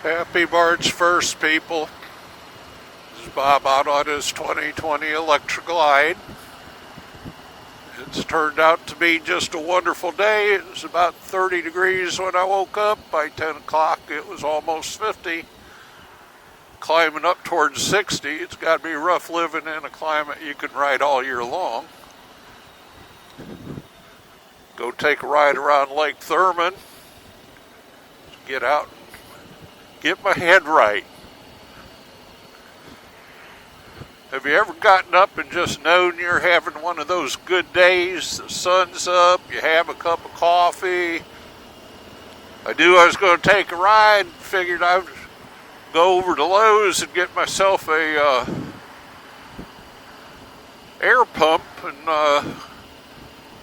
Happy March 1st, people. This is Bob out on his 2020 Electra Glide. It's turned out to be just a wonderful day. It was about 30 degrees when I woke up. By 10 o'clock, it was almost 50. Climbing up towards 60. It's got to be rough living in a climate you can ride all year long. Go take a ride around Lake Thurman. Get out and get my head right. Have you ever gotten up and just known you're having one of those good days? The sun's up, you have a cup of coffee. I was going to take a ride, figured I'd go over to Lowe's and get myself a air pump, and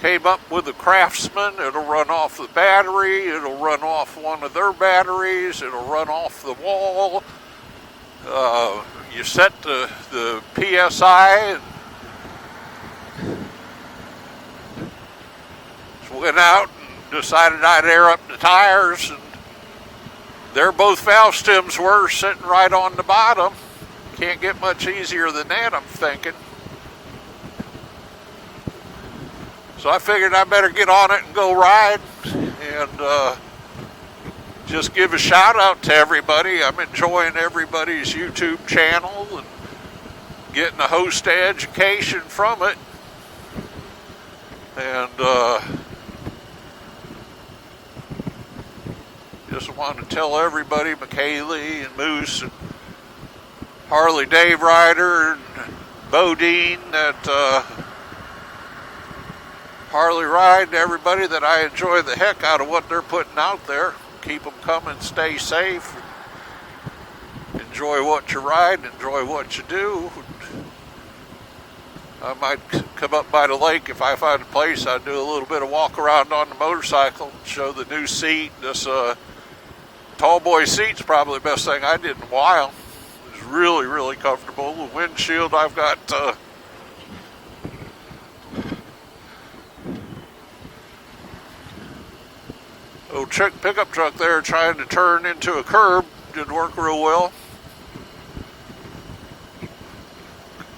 came up with a Craftsman. It'll run off the battery, it'll run off one of their batteries, it'll run off the wall. You set the PSI, and went out and decided I'd air up the tires, and there both valve stems were sitting right on the bottom. Can't get much easier than that, I'm thinking. So I figured I better get on it and go ride, and just give a shout out to everybody. I'm enjoying everybody's YouTube channel and getting a host education from it. And just want to tell everybody, McKaylee and Moose and Harley Dave Ryder and Bodine, that Harley Ride, everybody, that I enjoy the heck out of what they're putting out there. Keep them coming, stay safe, enjoy what you ride, enjoy what you do. I might come up by the lake if I find a place. I'd do a little bit of walk around on the motorcycle, show the new seat. This tall boy seat's probably the best thing I did in a while. It's really, really comfortable. The windshield, I've got old pickup truck there trying to turn into a curb. Didn't work real well.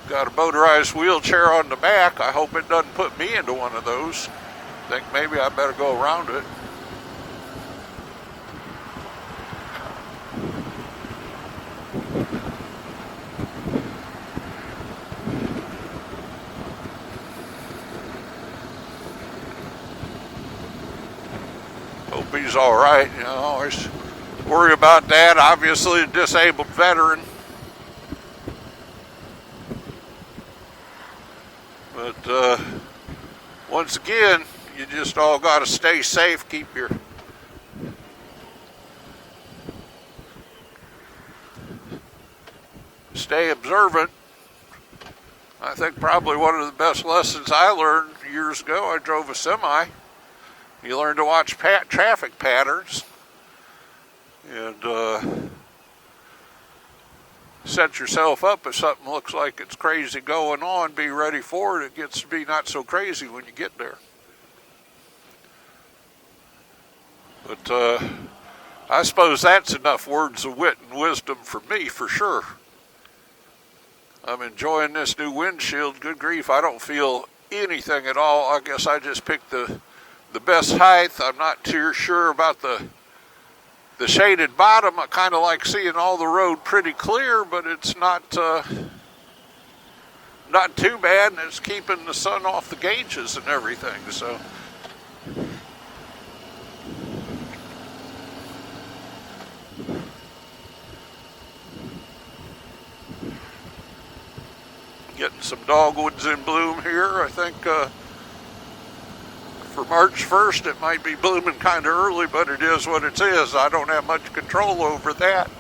Got a motorized wheelchair on the back. I hope it doesn't put me into one of those. Think maybe I better go around it. Hope he's all right. You know, always worry about that. Obviously, a disabled veteran. But once again, you just all got to stay safe. Keep your stay observant. I think probably one of the best lessons I learned years ago. I drove a semi. You learn to watch traffic patterns and set yourself up if something looks like it's crazy going on. Be ready for it. It gets to be not so crazy when you get there. But I suppose that's enough words of wit and wisdom for me, for sure. I'm enjoying this new windshield. Good grief, I don't feel anything at all. I guess I just picked the best height. I'm not too sure about the shaded bottom. I kind of like seeing all the road pretty clear, but it's not too bad, and it's keeping the sun off the gauges and everything. So getting some dogwoods in bloom here. I think for March 1st, it might be blooming kind of early, but it is what it is. I don't have much control over that.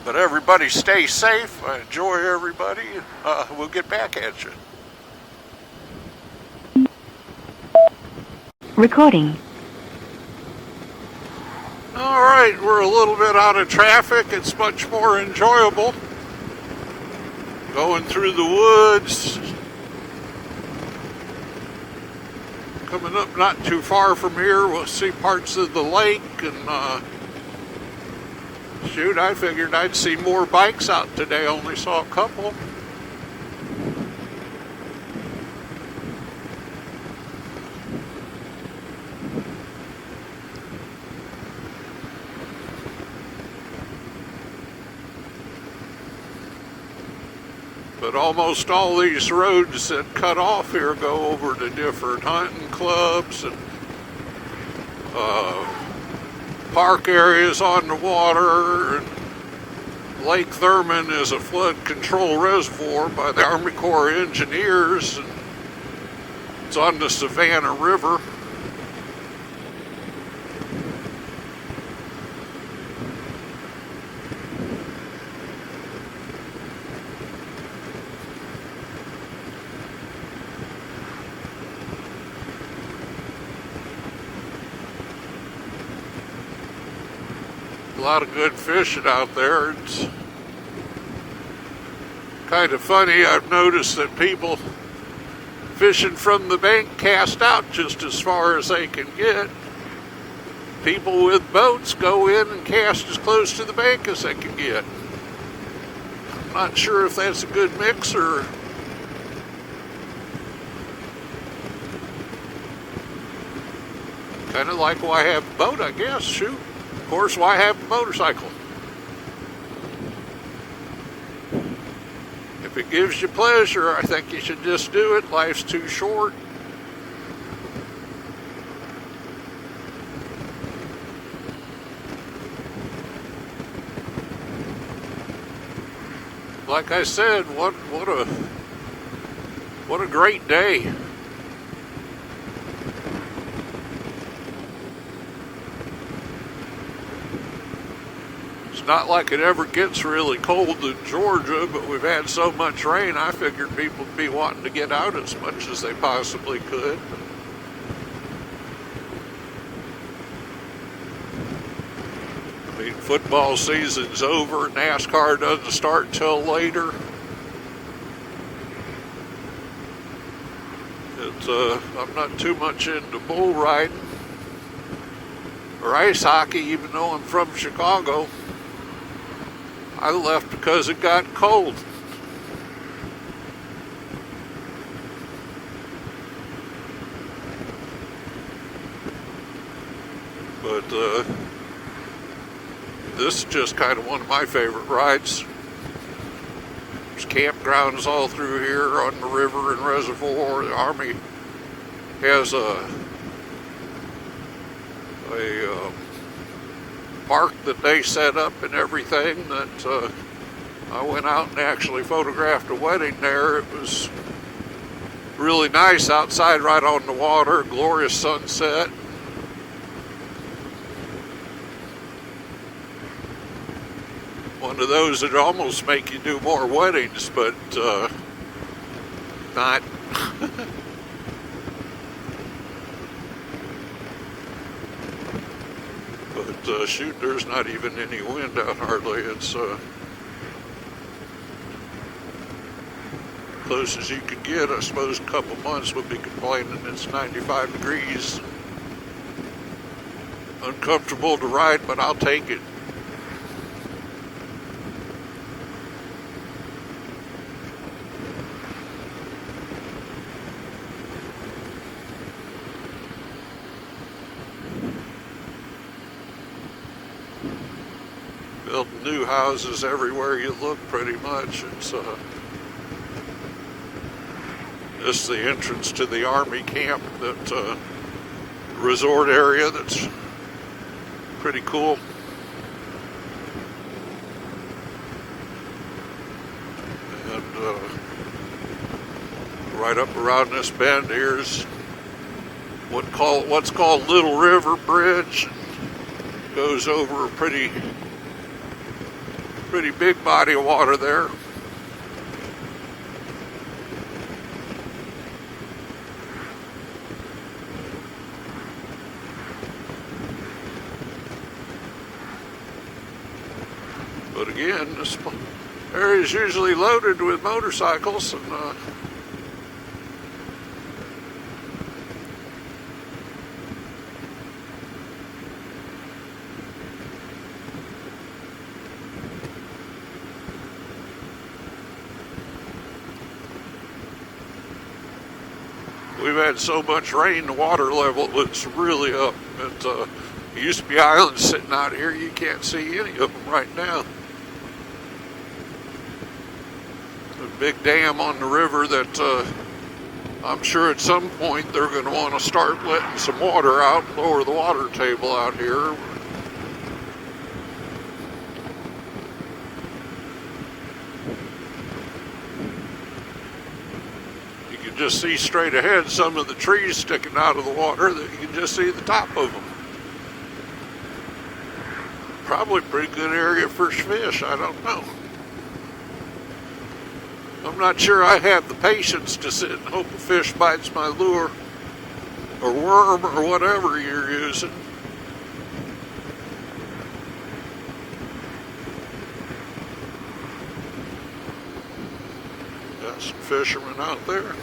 But everybody stay safe. I enjoy everybody. We'll get back at you. Recording. All right, we're a little bit out of traffic. It's much more enjoyable. Going through the woods. Coming up not too far from here, we'll see parts of the lake and Shoot, I figured I'd see more bikes out today, only saw a couple. But almost all these roads that cut off here go over to different hunting clubs and park areas on the water. And Lake Thurman is a flood control reservoir by the Army Corps of Engineers. And it's on the Savannah River. A lot of good fishing out there. It's kind of funny. I've noticed that people fishing from the bank cast out just as far as they can get. People with boats go in and cast as close to the bank as they can get. I'm not sure if that's a good mix or kind of like why have a boat, I guess. Shoot. Of course, why have a motorcycle? If it gives you pleasure, I think you should just do it. Life's too short. Like I said, what a great day. It's not like it ever gets really cold in Georgia, but we've had so much rain, I figured people would be wanting to get out as much as they possibly could. I mean, football season's over, NASCAR doesn't start till later. I'm not too much into bull riding or ice hockey, even though I'm from Chicago. I left because it got cold. But this is just kind of one of my favorite rides. There's campgrounds all through here on the river and reservoir. The Army has a park that they set up and everything that I went out and actually photographed a wedding there. It was really nice outside, right on the water, glorious sunset. One of those that almost make you do more weddings, but not. But shoot, there's not even any wind out hardly. It's close as you could get. I suppose a couple months would be complaining it's 95 degrees. Uncomfortable to ride, but I'll take it. Building new houses everywhere you look, pretty much. It's this the entrance to the Army camp, that resort area that's pretty cool. And right up around this bend here's what's called Little River Bridge. Goes over a pretty big body of water there. But again, this area is usually loaded with motorcycles, and We've had so much rain, the water level is really up. There used to be islands sitting out here. You can't see any of them right now. A big dam on the river that I'm sure at some point they're going to want to start letting some water out and lower the water table out here. You can just see straight ahead some of the trees sticking out of the water that you can just see the top of them. Probably a pretty good area for fish, I don't know. I'm not sure I have the patience to sit and hope a fish bites my lure or worm or whatever you're using. Got some fishermen out there.